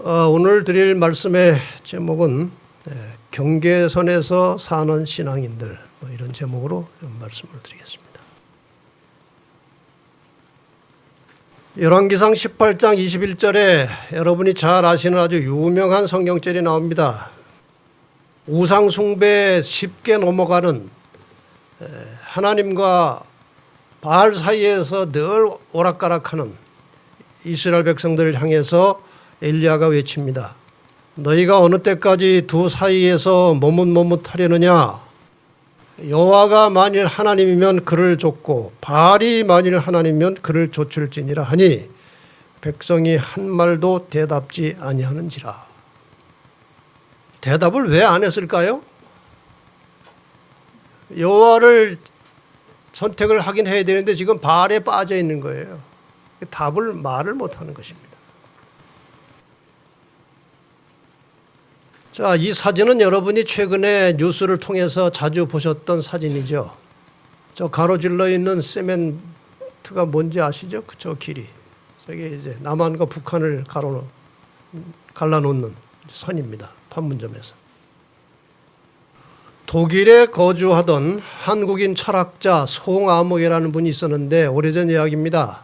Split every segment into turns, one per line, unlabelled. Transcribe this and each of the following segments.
오늘 드릴 말씀의 제목은 경계선에서 사는 신앙인들, 이런 제목으로 좀 말씀을 드리겠습니다. 열왕기상 18장 21절에 여러분이 잘 아시는 아주 유명한 성경절이 나옵니다. 우상 숭배에 쉽게 넘어가는, 하나님과 바알 사이에서 늘 오락가락하는 이스라엘 백성들을 향해서 엘리야가 외칩니다. 너희가 어느 때까지 두 사이에서 머뭇머뭇하려느냐? 여호와가 만일 하나님이면 그를 좇고 바알이 만일 하나님이면 그를 좇을지니라 하니 백성이 한 말도 대답지 아니하는지라. 대답을 왜 안 했을까요? 여호와를 선택을 하긴 해야 되는데 지금 바알에 빠져 있는 거예요. 답을 말을 못하는 것입니다. 자, 이 사진은 여러분이 최근에 뉴스를 통해서 자주 보셨던 사진이죠. 저 가로질러 있는 세멘트가 뭔지 아시죠? 저 길이. 저게 이제 남한과 북한을 갈라놓는 선입니다. 판문점에서. 독일에 거주하던 한국인 철학자 송아목이라는 분이 있었는데 오래전 이야기입니다.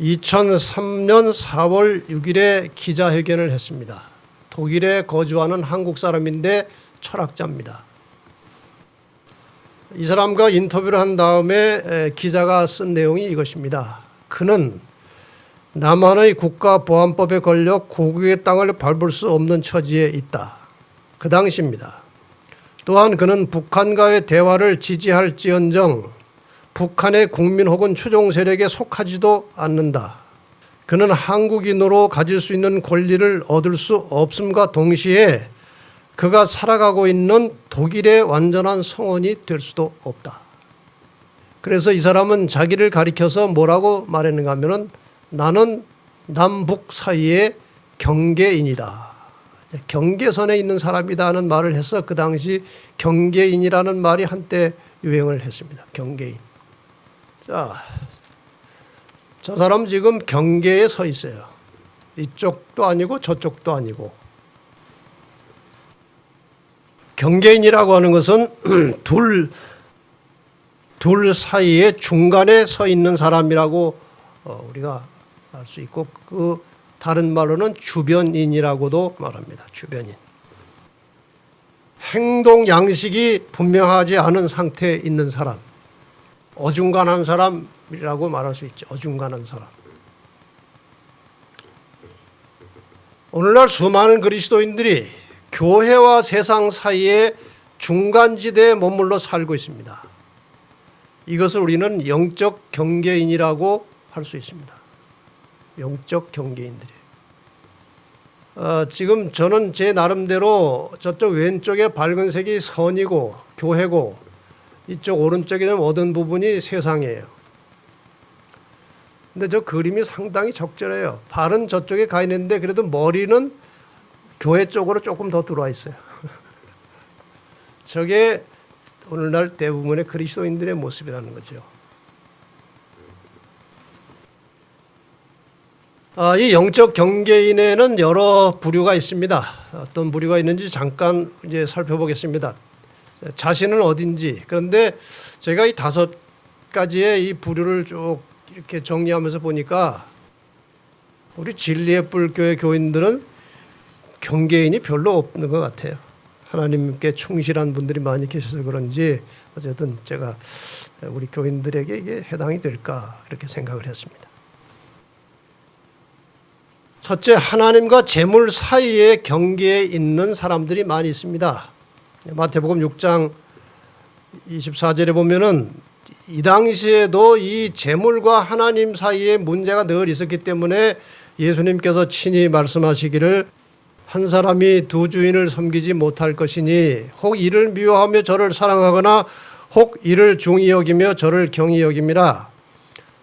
2003년 4월 6일에 기자회견을 했습니다. 독일에 거주하는 한국 사람인데 철학자입니다. 이 사람과 인터뷰를 한 다음에 기자가 쓴 내용이 이것입니다. 그는 남한의 국가보안법에 걸려 고국의 땅을 밟을 수 없는 처지에 있다. 그 당시입니다. 또한 그는 북한과의 대화를 지지할지언정 북한의 국민 혹은 추종 세력에 속하지도 않는다. 그는 한국인으로 가질 수 있는 권리를 얻을 수 없음과 동시에 그가 살아가고 있는 독일의 완전한 성원이 될 수도 없다. 그래서 이 사람은 자기를 가리켜서 뭐라고 말했는가 하면은 나는 남북 사이의 경계인이다. 경계선에 있는 사람이다 하는 말을 해서 그 당시 경계인이라는 말이 한때 유행을 했습니다. 경계인. 자, 저 사람 지금 경계에 서 있어요. 이쪽도 아니고 저쪽도 아니고. 경계인이라고 하는 것은 둘 사이에 중간에 서 있는 사람이라고 우리가 알 수 있고, 그 다른 말로는 주변인이라고도 말합니다. 주변인. 행동 양식이 분명하지 않은 상태에 있는 사람. 어중간한 사람이라고 말할 수 있죠. 어중간한 사람. 오늘날 수많은 그리스도인들이 교회와 세상 사이에 중간지대에 머물러 살고 있습니다. 이것을 우리는 영적 경계인이라고 할 수 있습니다. 영적 경계인들이. 지금 저는 제 나름대로 저쪽 왼쪽에 밝은 색이 선이고 교회고 이쪽 오른쪽에는 어두운 부분이 세상이에요. 근데 저 그림이 상당히 적절해요. 발은 저쪽에 가 있는데 그래도 머리는 교회 쪽으로 조금 더 들어와 있어요. 저게 오늘날 대부분의 그리스도인들의 모습이라는 거죠. 이 영적 경계인에는 여러 부류가 있습니다. 어떤 부류가 있는지 잠깐 이제 살펴보겠습니다. 자신은 어딘지. 그런데 제가 이 5가지의 이 부류를 쭉 이렇게 정리하면서 보니까 우리 진리의 뿔 교회 교인들은 경계인이 별로 없는 것 같아요. 하나님께 충실한 분들이 많이 계셔서 그런지 어쨌든 제가 우리 교인들에게 이게 해당이 될까 이렇게 생각을 했습니다. 첫째, 하나님과 재물 사이의 경계에 있는 사람들이 많이 있습니다. 마태복음 6장 24절에 보면은 이 당시에도 이 재물과 하나님 사이에 문제가 늘 있었기 때문에 예수님께서 친히 말씀하시기를 한 사람이 두 주인을 섬기지 못할 것이니 혹 이를 미워하며 저를 사랑하거나 혹 이를 중히 여기며 저를 경히 여김이라.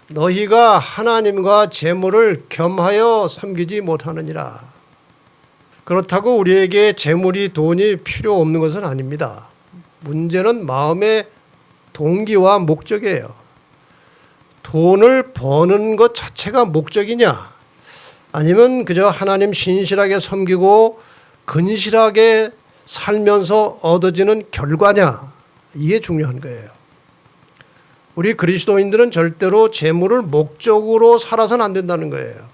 너희가 하나님과 재물을 겸하여 섬기지 못하느니라. 그렇다고 우리에게 재물이 돈이 필요 없는 것은 아닙니다. 문제는 마음의 동기와 목적이에요. 돈을 버는 것 자체가 목적이냐? 아니면 그저 하나님 신실하게 섬기고 근실하게 살면서 얻어지는 결과냐, 이게 중요한 거예요. 우리 그리스도인들은 절대로 재물을 목적으로 살아서는 안 된다는 거예요.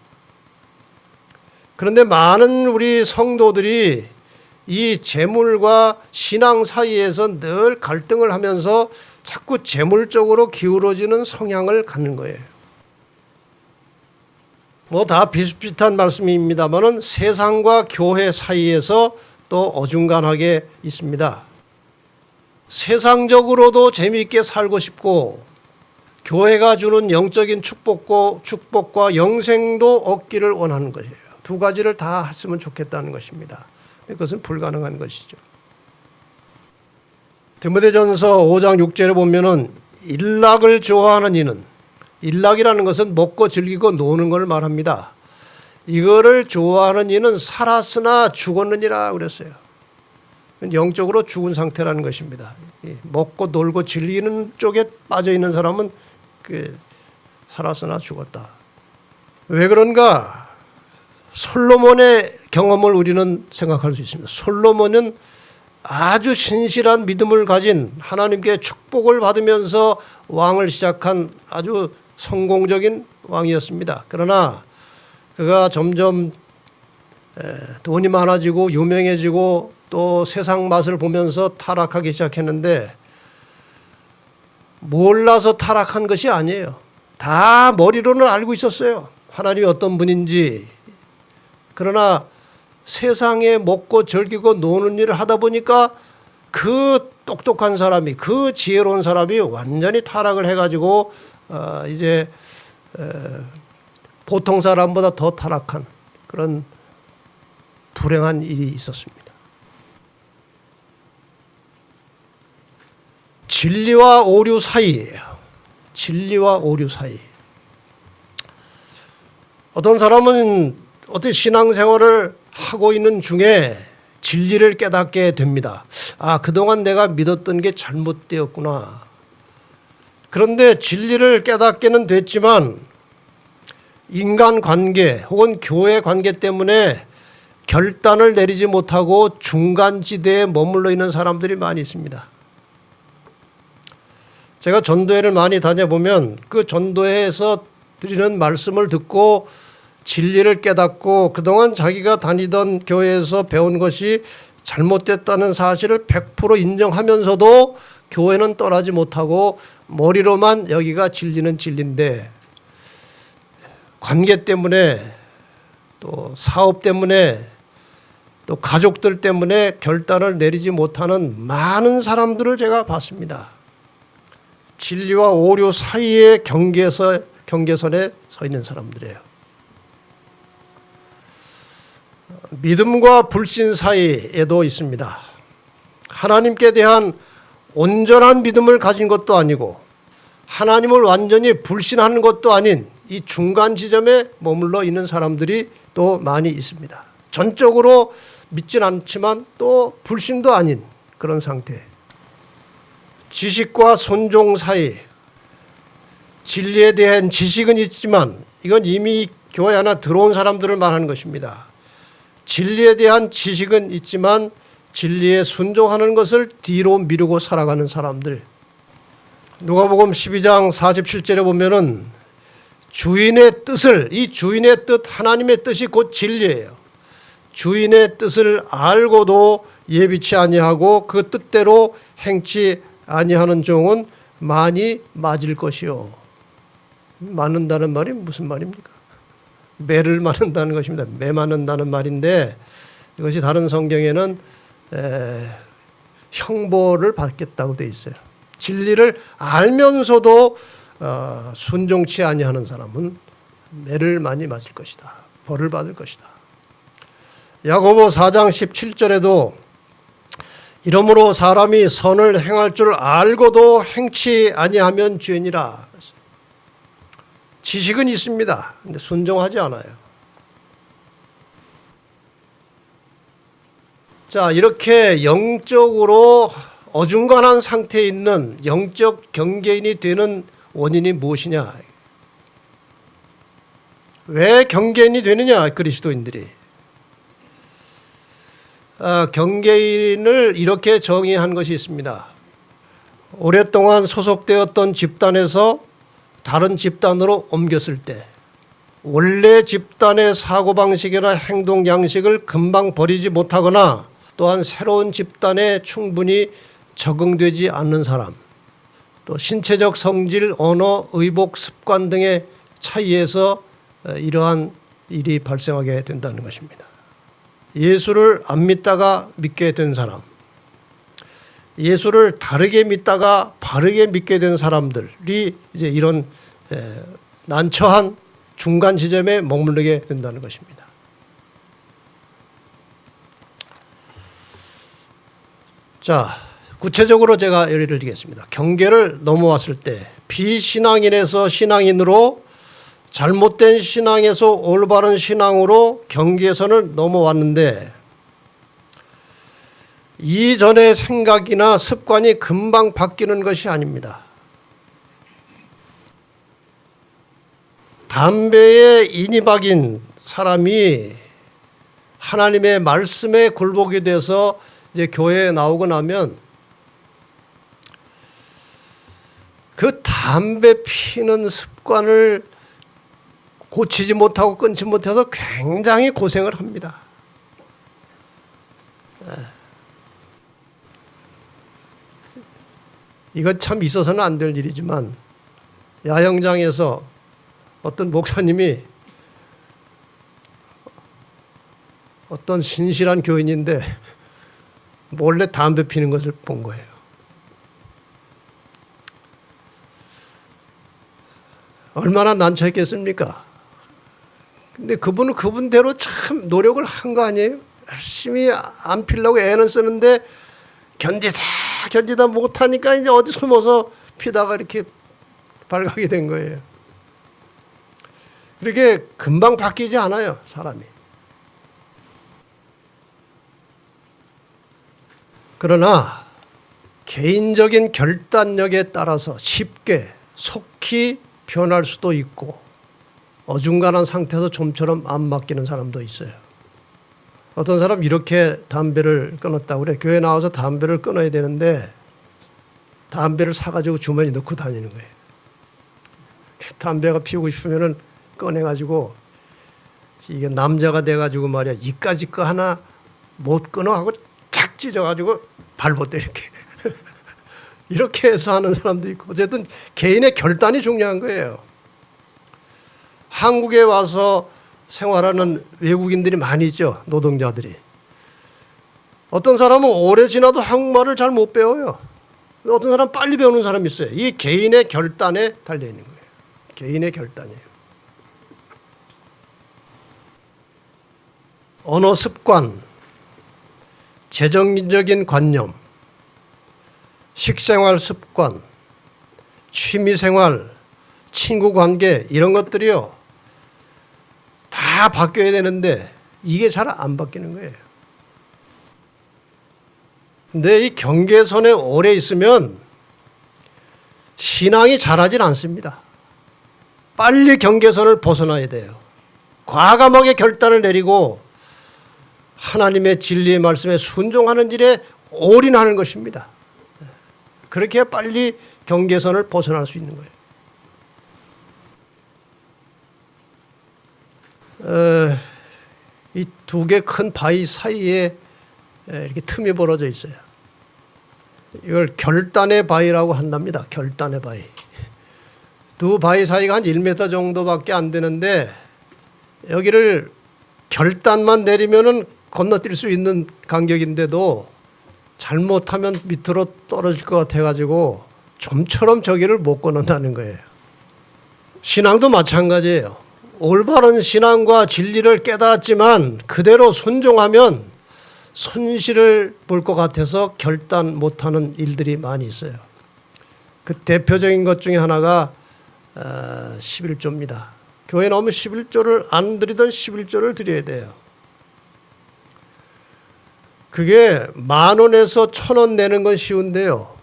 그런데 많은 우리 성도들이 이 재물과 신앙 사이에서 늘 갈등을 하면서 자꾸 재물 쪽으로 기울어지는 성향을 갖는 거예요. 뭐 다 비슷비슷한 말씀입니다만은 세상과 교회 사이에서 또 어중간하게 있습니다. 세상적으로도 재미있게 살고 싶고 교회가 주는 영적인 축복과 영생도 얻기를 원하는 것이에요. 두 가지를 다 했으면 좋겠다는 것입니다. 그것은 불가능한 것이죠. 디모데전서 5장 6절에 보면은 일락을 좋아하는 이는, 일락이라는 것은 먹고 즐기고 노는 걸 말합니다. 이거를 좋아하는 이는 살았으나 죽었느니라 그랬어요. 영적으로 죽은 상태라는 것입니다. 먹고 놀고 즐기는 쪽에 빠져 있는 사람은 살았으나 죽었다. 왜 그런가? 솔로몬의 경험을 우리는 생각할 수 있습니다. 솔로몬은 아주 신실한 믿음을 가진, 하나님께 축복을 받으면서 왕을 시작한 아주 성공적인 왕이었습니다. 그러나 그가 점점 돈이 많아지고 유명해지고 또 세상 맛을 보면서 타락하기 시작했는데, 몰라서 타락한 것이 아니에요. 다 머리로는 알고 있었어요. 하나님이 어떤 분인지. 그러나 세상에 먹고 즐기고 노는 일을 하다 보니까 그 똑똑한 사람이, 그 지혜로운 사람이 완전히 타락을 해가지고 이제 보통 사람보다 더 타락한 그런 불행한 일이 있었습니다. 진리와 오류 사이예요. 진리와 오류 사이. 어떤 사람은 어떤 신앙생활을 하고 있는 중에 진리를 깨닫게 됩니다. 아, 그동안 내가 믿었던 게 잘못되었구나. 그런데 진리를 깨닫게는 됐지만 인간관계 혹은 교회 관계 때문에 결단을 내리지 못하고 중간지대에 머물러 있는 사람들이 많이 있습니다. 제가 전도회를 많이 다녀보면 그 전도회에서 드리는 말씀을 듣고 진리를 깨닫고 그동안 자기가 다니던 교회에서 배운 것이 잘못됐다는 사실을 100% 인정하면서도 교회는 떠나지 못하고 머리로만 여기가 진리는 진리인데 관계 때문에 또 사업 때문에 또 가족들 때문에 결단을 내리지 못하는 많은 사람들을 제가 봤습니다. 진리와 오류 사이의 경계선에 서 있는 사람들이에요. 믿음과 불신 사이에도 있습니다. 하나님께 대한 온전한 믿음을 가진 것도 아니고 하나님을 완전히 불신하는 것도 아닌 이 중간 지점에 머물러 있는 사람들이 또 많이 있습니다. 전적으로 믿진 않지만 또 불신도 아닌 그런 상태. 지식과 순종 사이. 진리에 대한 지식은 있지만 이건 이미 교회 하나 들어온 사람들을 말하는 것입니다. 진리에 대한 지식은 있지만 진리에 순종하는 것을 뒤로 미루고 살아가는 사람들. 누가복음 12장 47절에 보면은 주인의 뜻을, 이 주인의 뜻, 하나님의 뜻이 곧 진리예요. 주인의 뜻을 알고도 예비치 아니하고 그 뜻대로 행치 아니하는 종은 많이 맞을 것이요. 맞는다는 말이 무슨 말입니까? 매를 맞는다는 것입니다. 매 맞는다는 말인데 이것이 다른 성경에는 형벌을 받겠다고 되어 있어요. 진리를 알면서도 순종치 아니하는 사람은 매를 많이 맞을 것이다. 벌을 받을 것이다. 야고보 4장 17절에도 이러므로 사람이 선을 행할 줄 알고도 행치 아니하면 죄니라. 지식은 있습니다. 근데 순종하지 않아요. 자, 이렇게 영적으로 어중간한 상태에 있는 영적 경계인이 되는 원인이 무엇이냐? 왜 경계인이 되느냐, 그리스도인들이. 경계인을 이렇게 정의한 것이 있습니다. 오랫동안 소속되었던 집단에서 다른 집단으로 옮겼을 때 원래 집단의 사고방식이나 행동 양식을 금방 버리지 못하거나 또한 새로운 집단에 충분히 적응되지 않는 사람, 또 신체적 성질, 언어, 의복, 습관 등의 차이에서 이러한 일이 발생하게 된다는 것입니다. 예수를 안 믿다가 믿게 된 사람, 예수를 다르게 믿다가 바르게 믿게 된 사람들이 이제 이런 난처한 중간 지점에 머무르게 된다는 것입니다. 자, 구체적으로 제가 예를 들겠습니다. 경계를 넘어왔을 때 비신앙인에서 신앙인으로, 잘못된 신앙에서 올바른 신앙으로 경계선을 넘어왔는데 이전의 생각이나 습관이 금방 바뀌는 것이 아닙니다. 담배에 인이 박인 사람이 하나님의 말씀에 굴복이 돼서 이제 교회에 나오고 나면 그 담배 피는 습관을 고치지 못하고 끊지 못해서 굉장히 고생을 합니다. 이건 참 있어서는 안 될 일이지만 야영장에서 어떤 목사님이 어떤 신실한 교인인데 몰래 담배 피는 것을 본 거예요. 얼마나 난처했겠습니까? 근데 그분은 그분대로 참 노력을 한 거 아니에요? 열심히 안 피려고 애는 쓰는데 견디다 못하니까 이제 어디 숨어서 피다가 이렇게 발각이 된 거예요. 그렇게 금방 바뀌지 않아요, 사람이. 그러나 개인적인 결단력에 따라서 쉽게 속히 변할 수도 있고 어중간한 상태에서 좀처럼 안 바뀌는 사람도 있어요. 어떤 사람 이렇게 담배를 끊었다고 그래. 교회 나와서 담배를 끊어야 되는데 담배를 사가지고 주머니 넣고 다니는 거예요. 담배가 피우고 싶으면은 꺼내가지고 이게 남자가 돼가지고 말이야 이까짓 거 하나 못 끊어 하고 탁 찢어가지고 발벗대 이렇게 이렇게 해서 하는 사람도 있고 어쨌든 개인의 결단이 중요한 거예요. 한국에 와서 생활하는 외국인들이 많이 있죠. 노동자들이. 어떤 사람은 오래 지나도 한국말을 잘 못 배워요. 어떤 사람은 빨리 배우는 사람이 있어요. 이 개인의 결단에 달려있는 거예요. 개인의 결단이에요. 언어 습관, 재정적인 관념, 식생활 습관, 취미생활, 친구관계 이런 것들이요. 다 바뀌어야 되는데 이게 잘 안 바뀌는 거예요. 근데 이 경계선에 오래 있으면 신앙이 자라질 않습니다. 빨리 경계선을 벗어나야 돼요. 과감하게 결단을 내리고 하나님의 진리의 말씀에 순종하는 일에 올인하는 것입니다. 그렇게 해야 빨리 경계선을 벗어날 수 있는 거예요. 이 두 개 큰 바위 사이에 이렇게 틈이 벌어져 있어요. 이걸 결단의 바위라고 한답니다. 결단의 바위. 두 바위 사이가 한 1m 정도밖에 안 되는데 여기를 결단만 내리면은 건너뛸 수 있는 간격인데도 잘못하면 밑으로 떨어질 것 같아가지고 좀처럼 저기를 못 건넌다는 거예요. 신앙도 마찬가지예요. 올바른 신앙과 진리를 깨닫지만 그대로 순종하면 손실을 볼 것 같아서 결단 못하는 일들이 많이 있어요. 그 대표적인 것 중에 하나가 11조입니다. 교회 나오면 11조를 안 드리던 11조를 드려야 돼요. 그게 10,000원에서 1,000원 내는 건 쉬운데요.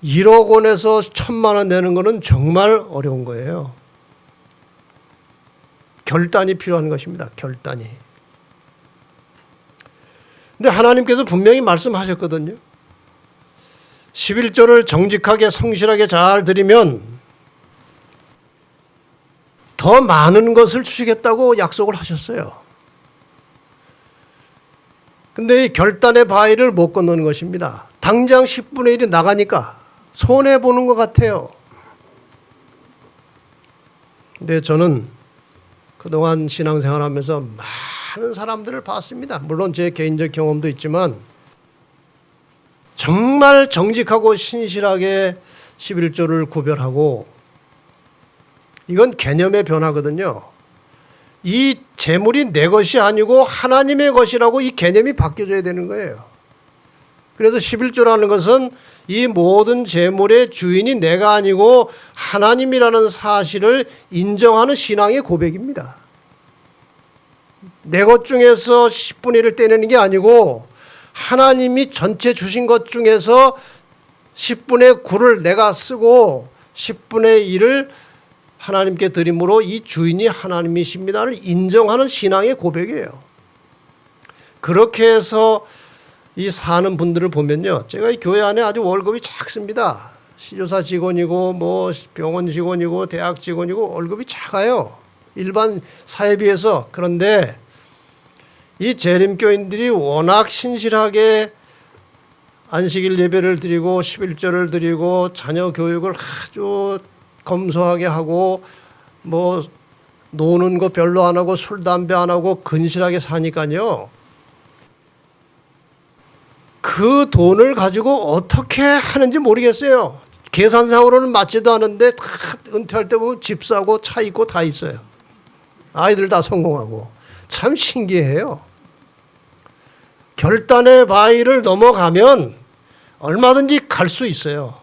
1억 원에서 1,000만 원 내는 거는 정말 어려운 거예요. 결단이 필요한 것입니다. 결단이. 근데 하나님께서 분명히 말씀하셨거든요. 11조를 정직하게 성실하게 잘 드리면 더 많은 것을 주시겠다고 약속을 하셨어요. 근데 이 결단의 바위를 못 건너는 것입니다. 당장 10분의 1이 나가니까 손해보는 것 같아요. 근데 저는 그동안 신앙생활하면서 많은 사람들을 봤습니다. 물론 제 개인적 경험도 있지만 정말 정직하고 신실하게 11조를 구별하고, 이건 개념의 변화거든요. 이 재물이 내 것이 아니고 하나님의 것이라고 이 개념이 바뀌어져야 되는 거예요. 그래서 11조라는 것은 이 모든 재물의 주인이 내가 아니고 하나님이라는 사실을 인정하는 신앙의 고백입니다. 내 것 중에서 10분의 1을 떼내는 게 아니고 하나님이 전체 주신 것 중에서 10분의 9를 내가 쓰고 10분의 1을 하나님께 드림으로 이 주인이 하나님이십니다를 인정하는 신앙의 고백이에요. 그렇게 해서 이 사는 분들을 보면요, 제가 이 교회 안에 아주 월급이 작습니다. 시조사 직원이고 뭐 병원 직원이고 대학 직원이고 월급이 작아요. 일반 사회에 비해서. 그런데 이 재림교인들이 워낙 신실하게 안식일 예배를 드리고 11조를 드리고 자녀 교육을 아주 검소하게 하고 뭐 노는 거 별로 안 하고 술 담배 안 하고 근실하게 사니까요, 그 돈을 가지고 어떻게 하는지 모르겠어요. 계산상으로는 맞지도 않은데 다 은퇴할 때 보면 집 사고 차 있고 다 있어요. 아이들 다 성공하고. 참 신기해요. 결단의 바위를 넘어가면 얼마든지 갈 수 있어요.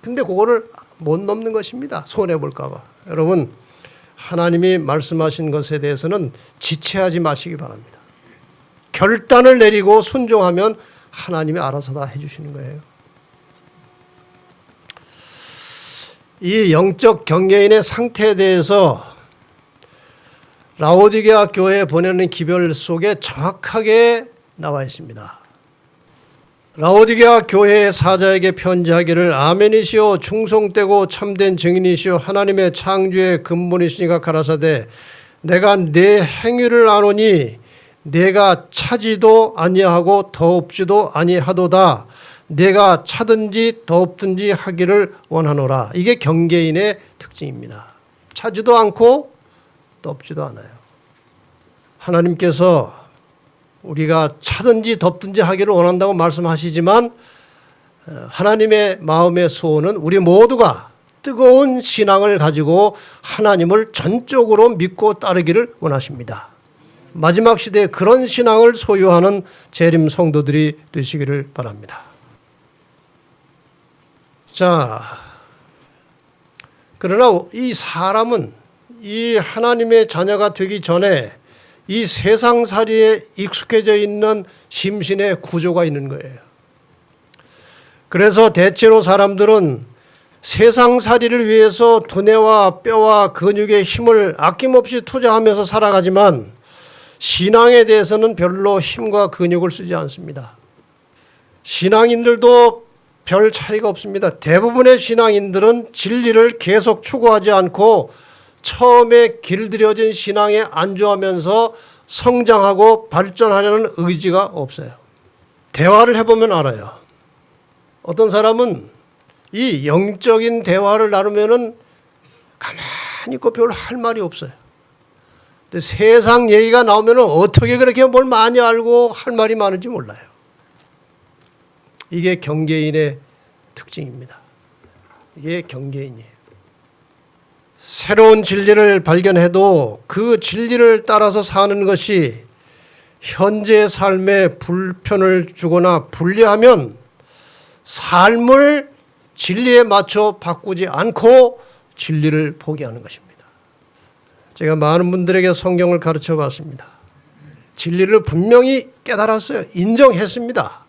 근데 그거를 못 넘는 것입니다. 손해볼까 봐. 여러분, 하나님이 말씀하신 것에 대해서는 지체하지 마시기 바랍니다. 결단을 내리고 순종하면 하나님이 알아서 다 해주시는 거예요. 이 영적 경계인의 상태에 대해서 라오디게아 교회에 보내는 기별 속에 정확하게 나와 있습니다. 라오디게아 교회의 사자에게 편지하기를, 아멘이시오 충성되고 참된 증인이시오 하나님의 창조의 근본이시니가 가라사대, 내가 내 행위를 아노니 내가 차지도 아니하고 더없지도 아니하도다. 내가 차든지 더없든지 하기를 원하노라. 이게 경계인의 특징입니다. 차지도 않고 덥지도 않아요. 하나님께서 우리가 차든지 덥든지 하기를 원한다고 말씀하시지만 하나님의 마음의 소원은 우리 모두가 뜨거운 신앙을 가지고 하나님을 전적으로 믿고 따르기를 원하십니다. 마지막 시대에 그런 신앙을 소유하는 재림 성도들이 되시기를 바랍니다. 자, 그러나 이 사람은 이 하나님의 자녀가 되기 전에 이 세상살이에 익숙해져 있는 심신의 구조가 있는 거예요. 그래서 대체로 사람들은 세상살이를 위해서 두뇌와 뼈와 근육의 힘을 아낌없이 투자하면서 살아가지만 신앙에 대해서는 별로 힘과 근육을 쓰지 않습니다. 신앙인들도 별 차이가 없습니다. 대부분의 신앙인들은 진리를 계속 추구하지 않고 처음에 길들여진 신앙에 안주하면서 성장하고 발전하려는 의지가 없어요. 대화를 해보면 알아요. 어떤 사람은 이 영적인 대화를 나누면은 가만히 있고 별 할 말이 없어요. 근데 세상 얘기가 나오면은 어떻게 그렇게 뭘 많이 알고 할 말이 많은지 몰라요. 이게 경계인의 특징입니다. 이게 경계인이에요. 새로운 진리를 발견해도 그 진리를 따라서 사는 것이 현재 삶에 불편을 주거나 불리하면 삶을 진리에 맞춰 바꾸지 않고 진리를 포기하는 것입니다. 제가 많은 분들에게 성경을 가르쳐 봤습니다. 진리를 분명히 깨달았어요. 인정했습니다.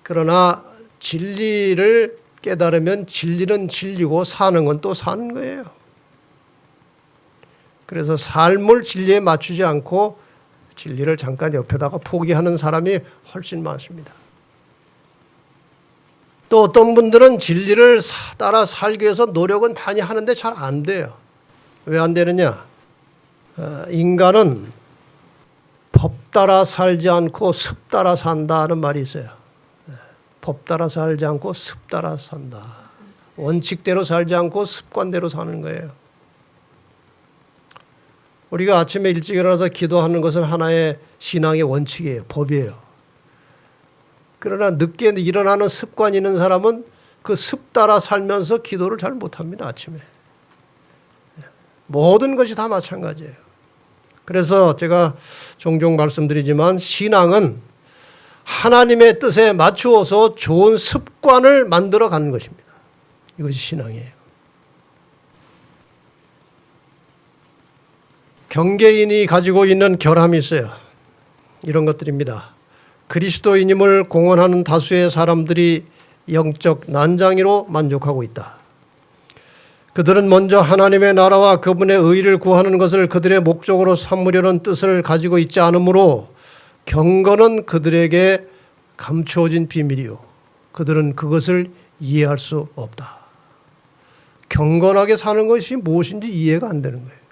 그러나 진리를 깨달으면 진리는 진리고 사는 건 또 사는 거예요. 그래서 삶을 진리에 맞추지 않고 진리를 잠깐 옆에다가 포기하는 사람이 훨씬 많습니다. 또 어떤 분들은 진리를 따라 살기 위해서 노력은 많이 하는데 잘 안 돼요. 왜 안 되느냐? 인간은 법 따라 살지 않고 습 따라 산다는 말이 있어요. 법 따라 살지 않고 습 따라 산다. 원칙대로 살지 않고 습관대로 사는 거예요. 우리가 아침에 일찍 일어나서 기도하는 것은 하나의 신앙의 원칙이에요. 법이에요. 그러나 늦게 일어나는 습관이 있는 사람은 그 습 따라 살면서 기도를 잘 못합니다. 아침에. 모든 것이 다 마찬가지예요. 그래서 제가 종종 말씀드리지만 신앙은 하나님의 뜻에 맞추어서 좋은 습관을 만들어 가는 것입니다. 이것이 신앙이에요. 경계인이 가지고 있는 결함이 있어요. 이런 것들입니다. 그리스도인임을 공언하는 다수의 사람들이 영적 난장이로 만족하고 있다. 그들은 먼저 하나님의 나라와 그분의 의를 구하는 것을 그들의 목적으로 삼으려는 뜻을 가지고 있지 않으므로 경건은 그들에게 감추어진 비밀이요. 그들은 그것을 이해할 수 없다. 경건하게 사는 것이 무엇인지 이해가 안 되는 거예요.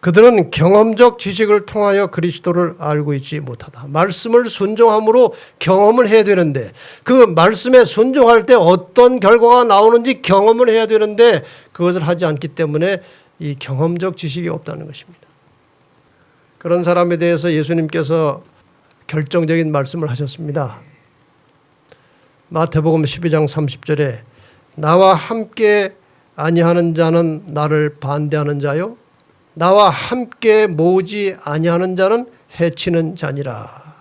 그들은 경험적 지식을 통하여 그리스도를 알고 있지 못하다. 말씀을 순종함으로 경험을 해야 되는데 그 말씀에 순종할 때 어떤 결과가 나오는지 경험을 해야 되는데 그것을 하지 않기 때문에 이 경험적 지식이 없다는 것입니다. 그런 사람에 대해서 예수님께서 결정적인 말씀을 하셨습니다. 마태복음 12장 30절에 나와 함께 아니하는 자는 나를 반대하는 자요 나와 함께 모으지 아니하는 자는 해치는 자니라.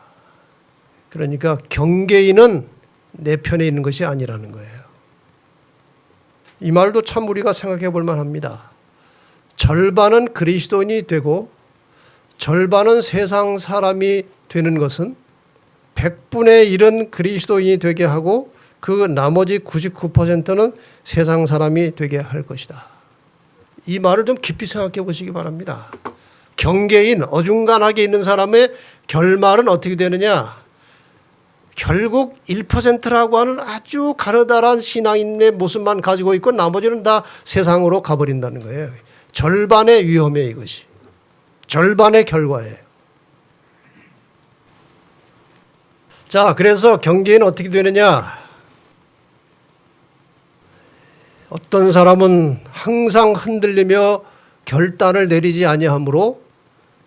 그러니까 경계인은 내 편에 있는 것이 아니라는 거예요. 이 말도 참 우리가 생각해 볼 만합니다. 절반은 그리스도인이 되고 절반은 세상 사람이 되는 것은 100분의 1은 그리스도인이 되게 하고 그 나머지 99%는 세상 사람이 되게 할 것이다. 이 말을 좀 깊이 생각해 보시기 바랍니다. 경계인, 어중간하게 있는 사람의 결말은 어떻게 되느냐? 결국 1%라고 하는 아주 가느다란 신앙인의 모습만 가지고 있고 나머지는 다 세상으로 가버린다는 거예요. 절반의 위험이에요, 이것이. 절반의 결과예요. 자, 그래서 경계인은 어떻게 되느냐? 어떤 사람은 항상 흔들리며 결단을 내리지 아니하므로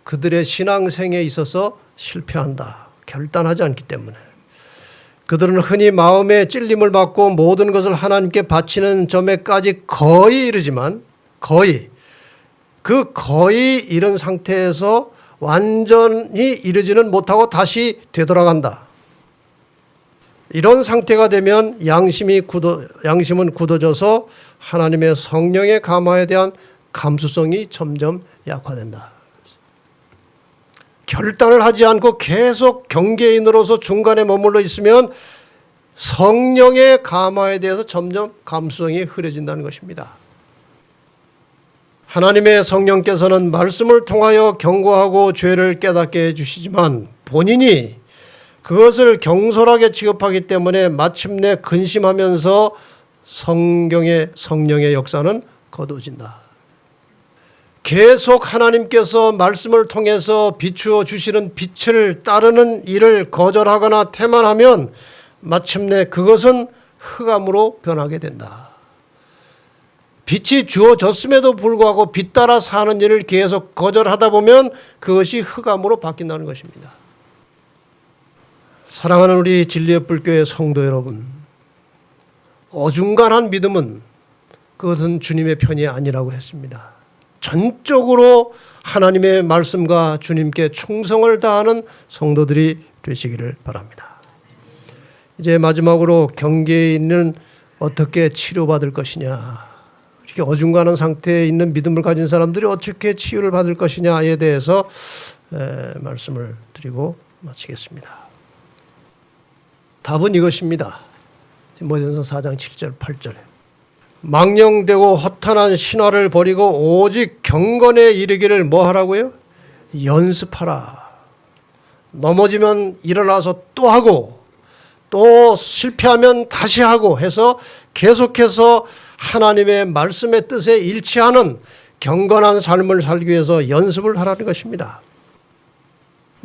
그들의 신앙생에 있어서 실패한다. 결단하지 않기 때문에. 그들은 흔히 마음에 찔림을 받고 모든 것을 하나님께 바치는 점에까지 거의 이르지만 거의 이런 상태에서 완전히 이르지는 못하고 다시 되돌아간다. 이런 상태가 되면 양심은 굳어져서 하나님의 성령의 감화에 대한 감수성이 점점 약화된다. 결단을 하지 않고 계속 경계인으로서 중간에 머물러 있으면 성령의 감화에 대해서 점점 감수성이 흐려진다는 것입니다. 하나님의 성령께서는 말씀을 통하여 경고하고 죄를 깨닫게 해주시지만 본인이 그것을 경솔하게 취급하기 때문에 마침내 근심하면서 성령의 역사는 거두어진다. 계속 하나님께서 말씀을 통해서 비추어 주시는 빛을 따르는 일을 거절하거나 태만하면 마침내 그것은 흑암으로 변하게 된다. 빛이 주어졌음에도 불구하고 빛 따라 사는 일을 계속 거절하다 보면 그것이 흑암으로 바뀐다는 것입니다. 사랑하는 우리 진리의 불교의 성도 여러분, 어중간한 믿음은 그것은 주님의 편이 아니라고 했습니다. 전적으로 하나님의 말씀과 주님께 충성을 다하는 성도들이 되시기를 바랍니다. 이제 마지막으로 경계인은 어떻게 치료받을 것이냐, 이렇게 어중간한 상태에 있는 믿음을 가진 사람들이 어떻게 치유를 받을 것이냐에 대해서 말씀을 드리고 마치겠습니다. 답은 이것입니다. 디모데전서 4장 7절 8절에 망령되고 허탄한 신화를 버리고 오직 경건에 이르기를 뭐 하라고요? 연습하라. 넘어지면 일어나서 또 하고 또 실패하면 다시 하고 해서 계속해서 하나님의 말씀의 뜻에 일치하는 경건한 삶을 살기 위해서 연습을 하라는 것입니다.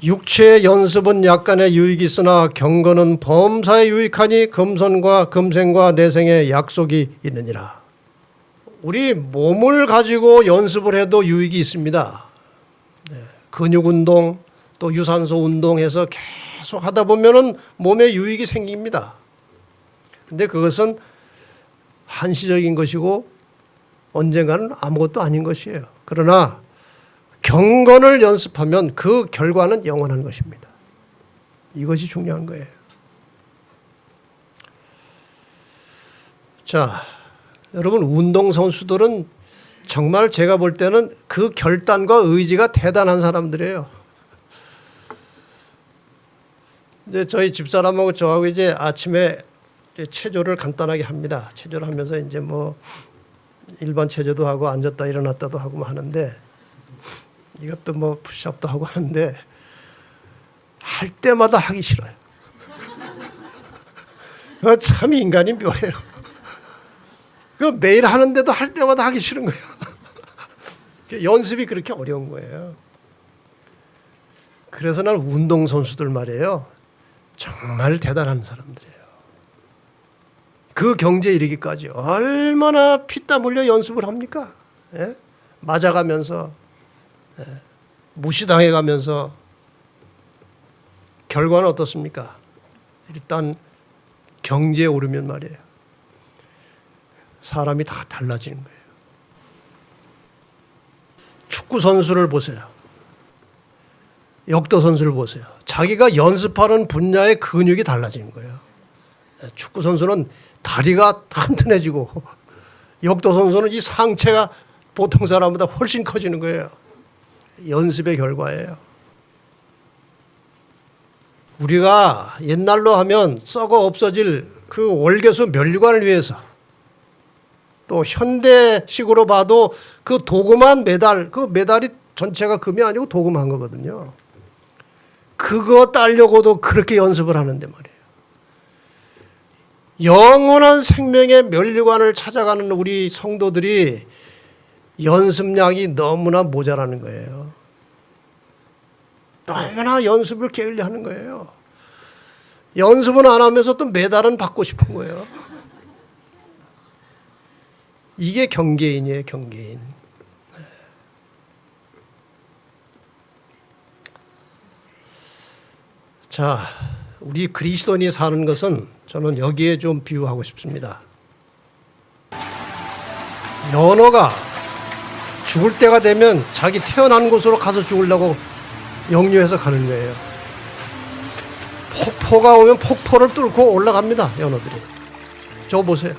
육체의 연습은 약간의 유익이 있으나 경건은 범사에 유익하니 금생과 내생에 약속이 있느니라. 우리 몸을 가지고 연습을 해도 유익이 있습니다. 근육 운동 또 유산소 운동해서 계속 하다 보면은 몸에 유익이 생깁니다. 근데 그것은 한시적인 것이고 언젠가는 아무것도 아닌 것이에요. 그러나 경건을 연습하면 그 결과는 영원한 것입니다. 이것이 중요한 거예요. 자, 여러분 운동선수들은 정말 제가 볼 때는 그 결단과 의지가 대단한 사람들이에요. 이제 저희 집사람하고 저하고 이제 아침에 체조를 간단하게 합니다. 체조를 하면서 이제 뭐 일반 체조도 하고 앉았다 일어났다도 하고 하는데 이것도 뭐 푸시업도 하고 하는데 할 때마다 하기 싫어요. 참 인간이 묘해요. 매일 하는데도 할 때마다 하기 싫은 거예요. 연습이 그렇게 어려운 거예요. 그래서 난 운동선수들 말이에요. 정말 대단한 사람들이에요. 그 경지에 이르기까지 얼마나 피땀 흘려 연습을 합니까? 예? 맞아가면서 무시당해가면서 결과는 어떻습니까? 일단 경지에 오르면 말이에요. 사람이 다 달라지는 거예요. 축구 선수를 보세요. 역도 선수를 보세요. 자기가 연습하는 분야의 근육이 달라지는 거예요. 축구 선수는 다리가 튼튼해지고 역도 선수는 이 상체가 보통 사람보다 훨씬 커지는 거예요. 연습의 결과예요. 우리가 옛날로 하면 썩어 없어질 그 월계수 면류관을 위해서 또 현대식으로 봐도 그 도금한 메달, 그 메달이 전체가 금이 아니고 도금한 거거든요. 그거 따려고도 그렇게 연습을 하는데 말이에요. 영원한 생명의 면류관을 찾아가는 우리 성도들이 연습량이 너무나 모자라는 거예요. 너무나 연습을 게을리 하는 거예요. 연습은 안 하면서 또 메달은 받고 싶은 거예요. 이게 경계인이에요, 경계인. 자, 우리 그리스도인이 사는 것은 저는 여기에 좀 비유하고 싶습니다. 연어가 죽을 때가 되면 자기 태어난 곳으로 가서 죽으려고 역류해서 가는 거예요. 폭포가 오면 폭포를 뚫고 올라갑니다, 연어들이. 저거 보세요.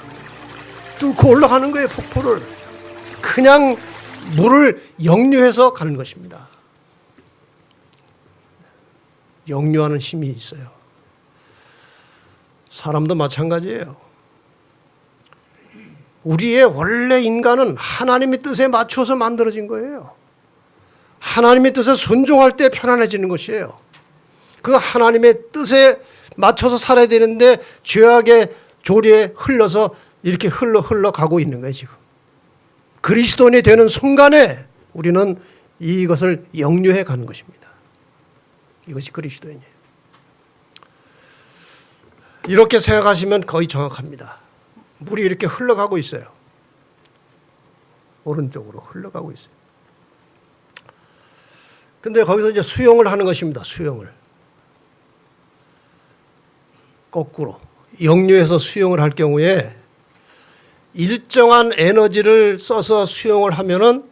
뚫고 올라가는 거예요, 폭포를. 그냥 물을 역류해서 가는 것입니다. 역류하는 힘이 있어요. 사람도 마찬가지예요. 우리의 원래 인간은 하나님의 뜻에 맞춰서 만들어진 거예요. 하나님의 뜻에 순종할 때 편안해지는 것이에요. 그 하나님의 뜻에 맞춰서 살아야 되는데 죄악의 조리에 흘러서 이렇게 흘러가고 있는 거예요, 지금. 그리스도인이 되는 순간에 우리는 이것을 역류해 가는 것입니다. 이것이 그리스도인이에요. 이렇게 생각하시면 거의 정확합니다. 물이 이렇게 흘러가고 있어요. 오른쪽으로 흘러가고 있어요. 근데 거기서 이제 수용을 하는 것입니다. 수용을. 거꾸로. 역류해서 수용을 할 경우에 일정한 에너지를 써서 수용을 하면은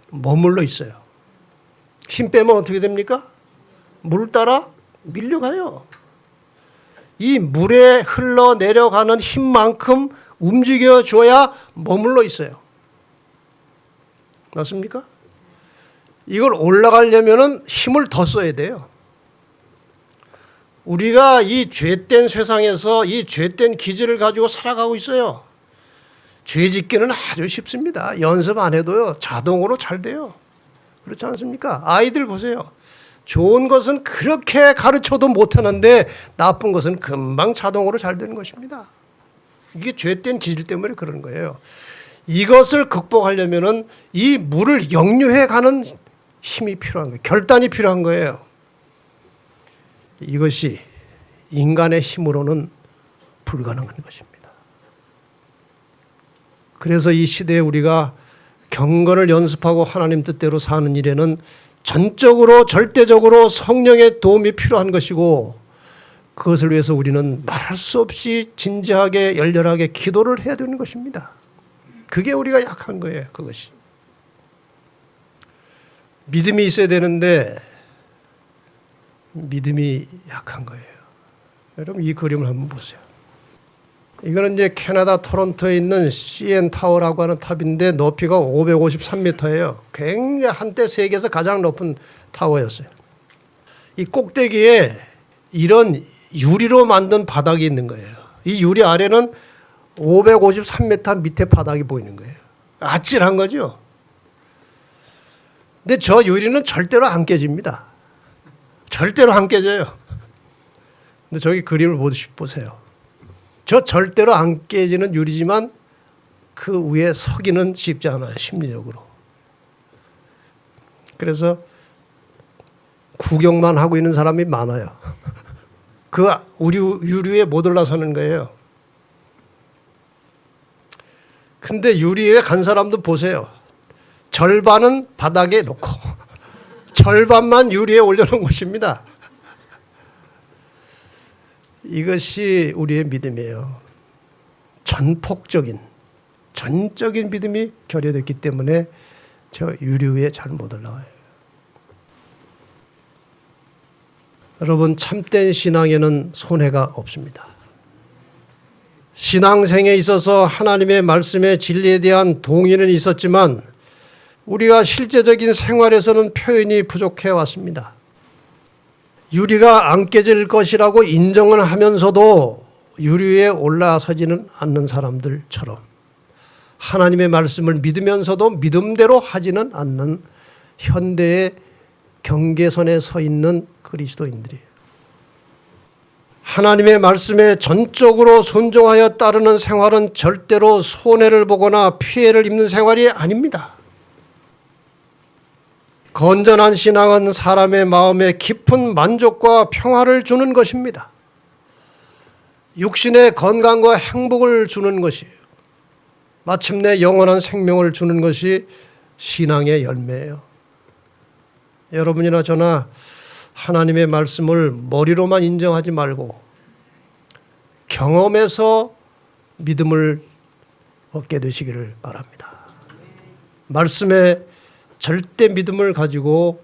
머물러 있어요. 힘 빼면 어떻게 됩니까? 물 따라 밀려가요. 이 물에 흘러내려가는 힘만큼 움직여줘야 머물러 있어요. 맞습니까? 이걸 올라가려면 힘을 더 써야 돼요. 우리가 이 죄된 세상에서 이 죄된 기질을 가지고 살아가고 있어요. 죄 짓기는 아주 쉽습니다. 연습 안 해도요, 자동으로 잘 돼요. 그렇지 않습니까? 아이들 보세요. 좋은 것은 그렇게 가르쳐도 못하는데 나쁜 것은 금방 자동으로 잘 되는 것입니다. 이게 죄된 기질 때문에 그런 거예요. 이것을 극복하려면은 이 물을 역류해 가는 힘이 필요한 거예요. 결단이 필요한 거예요. 이것이 인간의 힘으로는 불가능한 것입니다. 그래서 이 시대에 우리가 경건을 연습하고 하나님 뜻대로 사는 일에는 전적으로 절대적으로 성령의 도움이 필요한 것이고, 그것을 위해서 우리는 말할 수 없이 진지하게 열렬하게 기도를 해야 되는 것입니다. 그게 우리가 약한 거예요. 그것이 믿음이 있어야 되는데 믿음이 약한 거예요. 여러분 이 그림을 한번 보세요. 이거는 이제 캐나다 토론토에 있는 CN 타워라고 하는 탑인데 높이가 553m예요. 굉장히 한때 세계에서 가장 높은 타워였어요. 이 꼭대기에 이런 유리로 만든 바닥이 있는 거예요. 이 유리 아래는 553m 밑에 바닥이 보이는 거예요. 아찔한 거죠. 근데 저 유리는 절대로 안 깨집니다. 절대로 안 깨져요. 근데 저기 그림을 보세요. 저 절대로 안 깨지는 유리지만 그 위에 서기는 쉽지 않아요. 심리적으로. 그래서 구경만 하고 있는 사람이 많아요. 그 유리 위에 못 올라서는 거예요. 근데 유리 위에 간 사람도 보세요. 절반은 바닥에 놓고 절반만 유리에 올려놓은 것입니다. 이것이 우리의 믿음이에요. 전적인 믿음이 결여됐기 때문에 저 유리 위에 잘 못 올라와요. 여러분 참된 신앙에는 손해가 없습니다. 신앙생에 있어서 하나님의 말씀의 진리에 대한 동의는 있었지만 우리가 실제적인 생활에서는 표현이 부족해 왔습니다. 유리가 안 깨질 것이라고 인정을 하면서도 유리 위에 올라서지는 않는 사람들처럼 하나님의 말씀을 믿으면서도 믿음대로 하지는 않는 현대의 경계선에 서 있는 그리스도인들이에요. 하나님의 말씀에 전적으로 순종하여 따르는 생활은 절대로 손해를 보거나 피해를 입는 생활이 아닙니다. 건전한 신앙은 사람의 마음에 깊은 만족과 평화를 주는 것입니다. 육신의 건강과 행복을 주는 것이에요. 마침내 영원한 생명을 주는 것이 신앙의 열매예요. 여러분이나 저나 하나님의 말씀을 머리로만 인정하지 말고 경험에서 믿음을 얻게 되시기를 바랍니다. 말씀에 절대 믿음을 가지고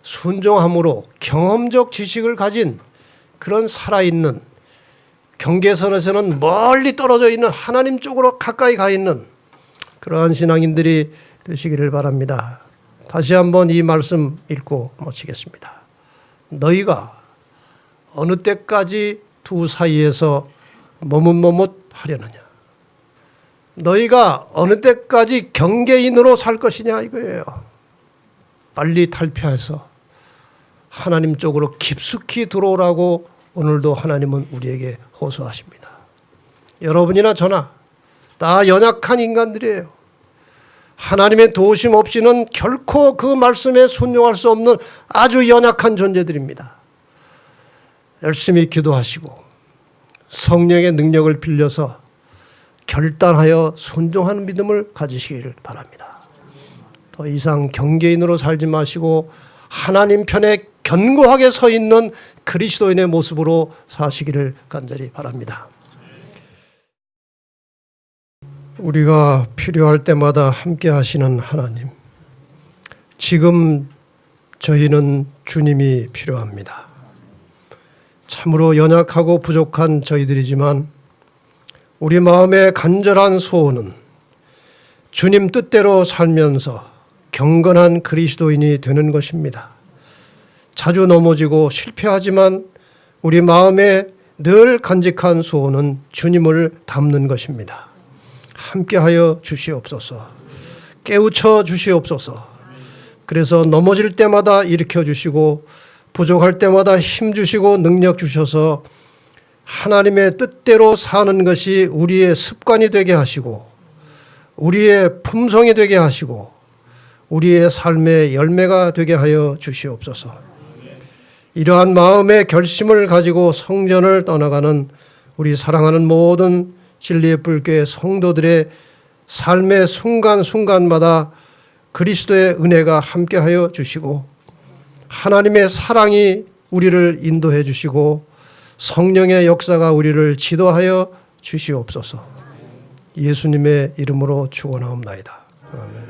순종함으로 경험적 지식을 가진 그런 살아있는 경계선에서는 멀리 떨어져 있는 하나님 쪽으로 가까이 가 있는 그러한 신앙인들이 되시기를 바랍니다. 다시 한번 이 말씀 읽고 마치겠습니다. 너희가 어느 때까지 두 사이에서 머뭇머뭇하려느냐. 너희가 어느 때까지 경계인으로 살 것이냐 이거예요. 빨리 탈피해서 하나님 쪽으로 깊숙이 들어오라고 오늘도 하나님은 우리에게 호소하십니다. 여러분이나 저나 다 연약한 인간들이에요. 하나님의 도우심 없이는 결코 그 말씀에 순종할 수 없는 아주 연약한 존재들입니다. 열심히 기도하시고 성령의 능력을 빌려서 결단하여 순종하는 믿음을 가지시기를 바랍니다. 더 이상 경계인으로 살지 마시고 하나님 편에 견고하게 서 있는 그리스도인의 모습으로 사시기를 간절히 바랍니다. 우리가 필요할 때마다 함께 하시는 하나님, 지금 저희는 주님이 필요합니다. 참으로 연약하고 부족한 저희들이지만 우리 마음의 간절한 소원은 주님 뜻대로 살면서 경건한 그리스도인이 되는 것입니다. 자주 넘어지고 실패하지만 우리 마음에 늘 간직한 소원은 주님을 닮는 것입니다. 함께하여 주시옵소서. 깨우쳐 주시옵소서. 그래서 넘어질 때마다 일으켜 주시고 부족할 때마다 힘 주시고 능력 주셔서 하나님의 뜻대로 사는 것이 우리의 습관이 되게 하시고 우리의 품성이 되게 하시고 우리의 삶의 열매가 되게 하여 주시옵소서. 이러한 마음의 결심을 가지고 성전을 떠나가는 우리 사랑하는 모든 진리의 불교의 성도들의 삶의 순간순간마다 그리스도의 은혜가 함께하여 주시고 하나님의 사랑이 우리를 인도해 주시고 성령의 역사가 우리를 지도하여 주시옵소서. 예수님의 이름으로 축원하옵나이다. 아멘.